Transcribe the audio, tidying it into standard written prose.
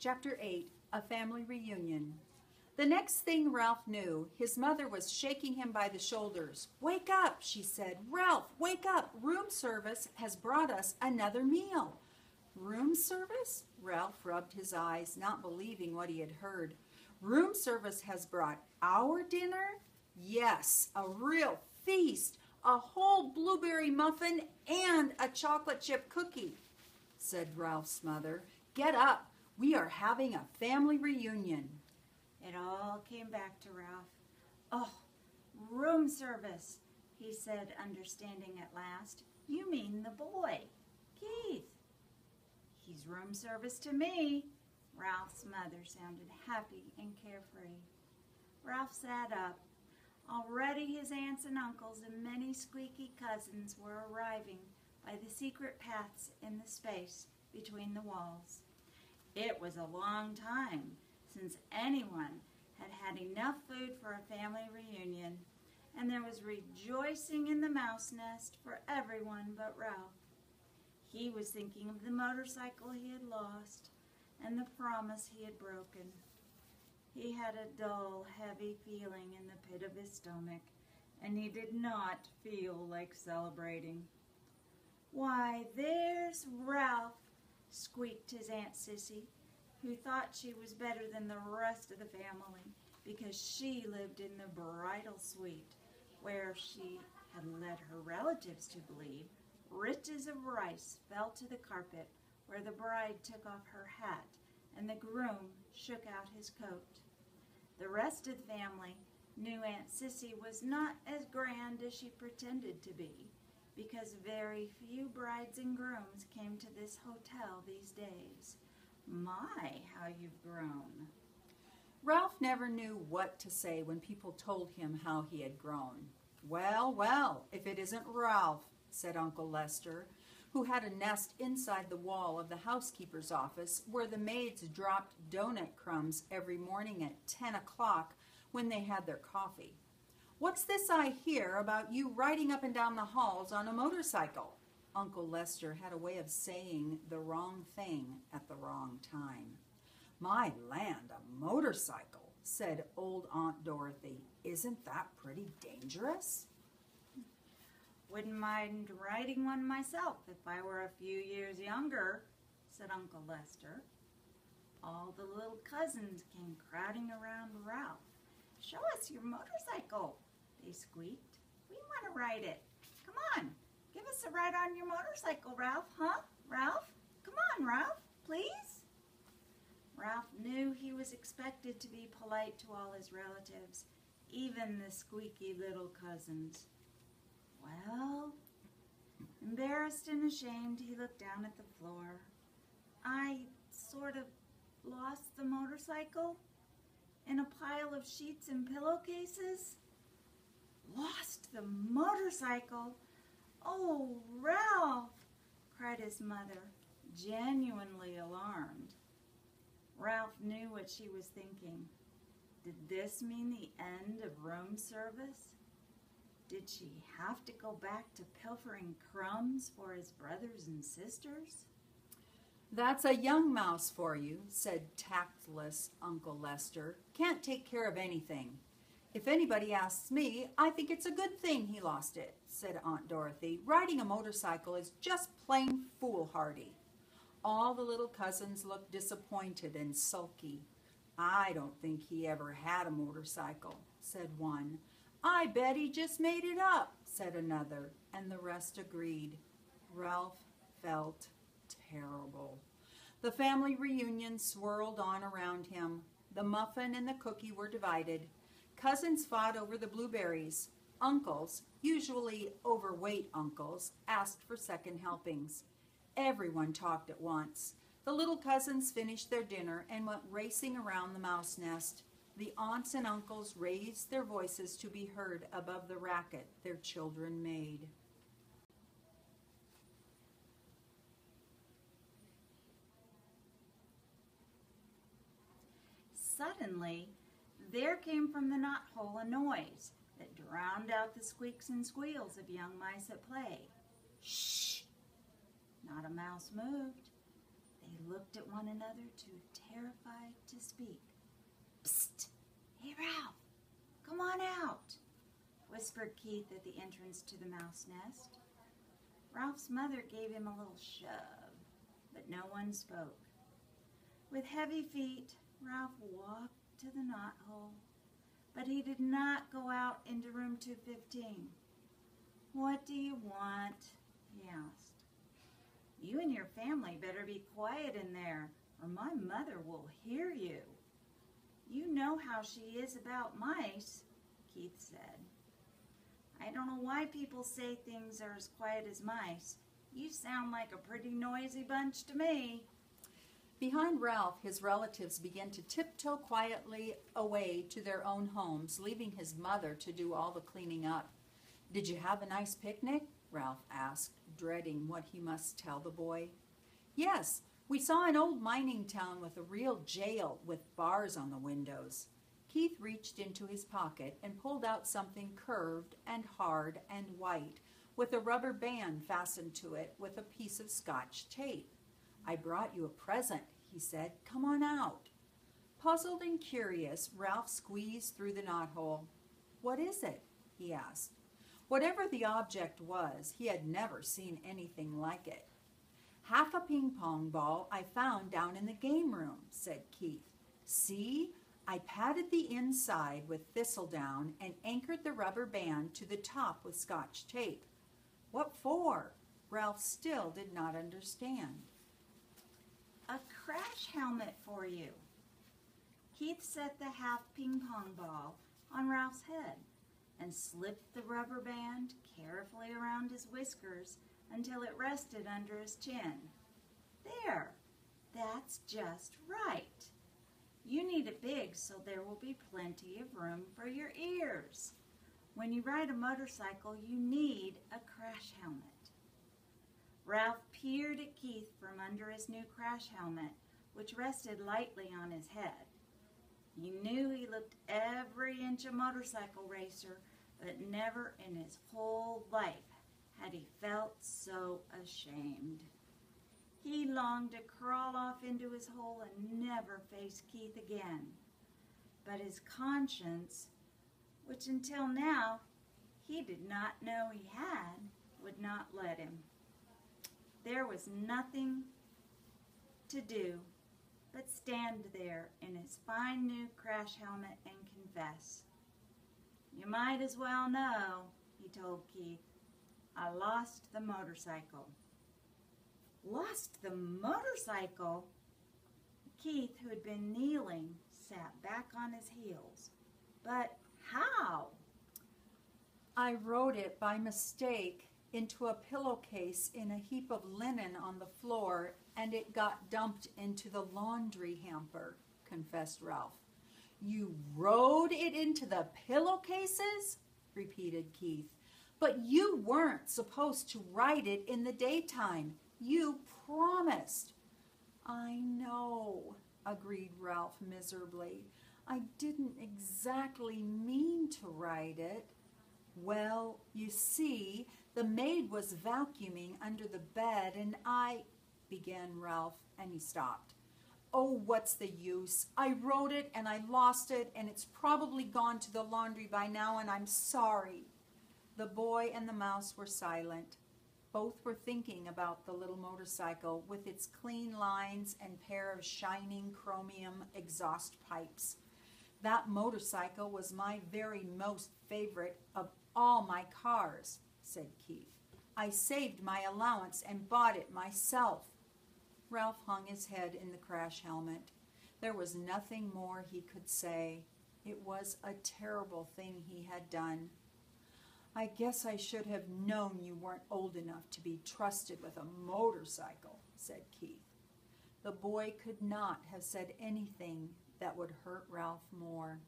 Chapter 8, A Family Reunion. The next thing Ralph knew, his mother was shaking him by the shoulders. "Wake up," she said. "Ralph, wake up. Room service has brought us another meal." Room service? Ralph rubbed his eyes, not believing what he had heard. Room service has brought our dinner? Yes, a real feast. A whole blueberry muffin and a chocolate chip cookie, said Ralph's mother. "Get up. We are having a family reunion." It all came back to Ralph. "Oh, room service," he said, understanding at last. "You mean the boy, Keith." "He's room service to me." Ralph's mother sounded happy and carefree. Ralph sat up. Already his aunts and uncles and many squeaky cousins were arriving by the secret paths in the space between the walls. It was a long time since anyone had had enough food for a family reunion, and there was rejoicing in the mouse nest for everyone but Ralph. He was thinking of the motorcycle he had lost and the promise he had broken. He had a dull, heavy feeling in the pit of his stomach, and he did not feel like celebrating. "Why, there's Ralph," squeaked his Aunt Sissy, who thought she was better than the rest of the family because she lived in the bridal suite, where she had led her relatives to believe riches of rice fell to the carpet where the bride took off her hat and the groom shook out his coat. The rest of the family knew Aunt Sissy was not as grand as she pretended to be, because very few brides and grooms came to this hotel these days. My, how you've grown. Ralph never knew what to say when people told him how he had grown. "Well, well, if it isn't Ralph," said Uncle Lester, who had a nest inside the wall of the housekeeper's office where the maids dropped donut crumbs every morning at 10 o'clock when they had their coffee. "What's this I hear about you riding up and down the halls on a motorcycle?" Uncle Lester had a way of saying the wrong thing at the wrong time. "My land, a motorcycle," said old Aunt Dorothy. "Isn't that pretty dangerous?" "Wouldn't mind riding one myself if I were a few years younger," said Uncle Lester. All the little cousins came crowding around Ralph. "Show us your motorcycle," they squeaked. "We want to ride it. Come on, give us a ride on your motorcycle, Ralph, huh? Ralph? Come on, Ralph, please." Ralph knew he was expected to be polite to all his relatives, even the squeaky little cousins. Well, embarrassed and ashamed, he looked down at the floor. "I sort of lost the motorcycle in a pile of sheets and pillowcases." "Lost the motorcycle? Oh, Ralph!" cried his mother, genuinely alarmed. Ralph knew what she was thinking. Did this mean the end of room service? Did she have to go back to pilfering crumbs for his brothers and sisters? "That's a young mouse for you," said tactless Uncle Lester. "Can't take care of anything." "If anybody asks me, I think it's a good thing he lost it," said Aunt Dorothy. "Riding a motorcycle is just plain foolhardy." All the little cousins looked disappointed and sulky. "I don't think he ever had a motorcycle," said one. "I bet he just made it up," said another, and the rest agreed. Ralph felt terrible. The family reunion swirled on around him. The muffin and the cookie were divided. Cousins fought over the blueberries. Uncles, usually overweight uncles, asked for second helpings. Everyone talked at once. The little cousins finished their dinner and went racing around the mouse nest. The aunts and uncles raised their voices to be heard above the racket their children made. Suddenly, there came from the knothole a noise that drowned out the squeaks and squeals of young mice at play. "Shh!" Not a mouse moved. They looked at one another, too terrified to speak. Psst! Hey, Ralph! Come on out! Whispered Keith at the entrance to the mouse nest. Ralph's mother gave him a little shove, but no one spoke. With heavy feet, Ralph walked to the knothole, but he did not go out into room 215. What do you want? He asked. You and your family better be quiet in there, or my mother will hear you. You know how she is about mice, Keith said. I don't know why people say things are as quiet as mice. You sound like a pretty noisy bunch to me. Behind Ralph, his relatives began to tiptoe quietly away to their own homes, leaving his mother to do all the cleaning up. Did you have a nice picnic? Ralph asked, dreading what he must tell the boy. Yes, we saw an old mining town with a real jail with bars on the windows. Keith reached into his pocket and pulled out something curved and hard and white, with a rubber band fastened to it with a piece of Scotch tape. I brought you a present, he said. Come on out. Puzzled and curious, Ralph squeezed through the knothole. What is it? He asked. Whatever the object was, he had never seen anything like it. Half a ping-pong ball I found down in the game room, said Keith. See? I padded the inside with thistledown and anchored the rubber band to the top with Scotch tape. What for? Ralph still did not understand. A crash helmet for you. Keith set the half ping-pong ball on Ralph's head and slipped the rubber band carefully around his whiskers until it rested under his chin. There, that's just right. You need it big so there will be plenty of room for your ears. When you ride a motorcycle, you need a crash helmet. Ralph peered at Keith from under his new crash helmet, which rested lightly on his head. You knew he looked every inch a motorcycle racer, but never in his whole life had he felt so ashamed. He longed to crawl off into his hole and never face Keith again. But his conscience, which until now he did not know he had, would not let him. There was nothing to do but stand there in his fine new crash helmet and confess. You might as well know, he told Keith. I lost the motorcycle. Lost the motorcycle? Keith, who had been kneeling, sat back on his heels. But how? I rode it by mistake into a pillowcase in a heap of linen on the floor, and it got dumped into the laundry hamper, confessed Ralph. You rode it into the pillowcases? Repeated Keith. But you weren't supposed to ride it in the daytime. You promised. I know, agreed Ralph miserably. I didn't exactly mean to ride it. Well, you see, the maid was vacuuming under the bed and began Ralph, and he stopped. Oh, what's the use? I wrote it and I lost it, and it's probably gone to the laundry by now, and I'm sorry. The boy and the mouse were silent. Both were thinking about the little motorcycle with its clean lines and pair of shining chromium exhaust pipes. That motorcycle was my very most favorite of all my cars, said Keith. I saved my allowance and bought it myself. Ralph hung his head in the crash helmet. There was nothing more he could say. It was a terrible thing he had done. I guess I should have known you weren't old enough to be trusted with a motorcycle, said Keith. The boy could not have said anything that would hurt Ralph more.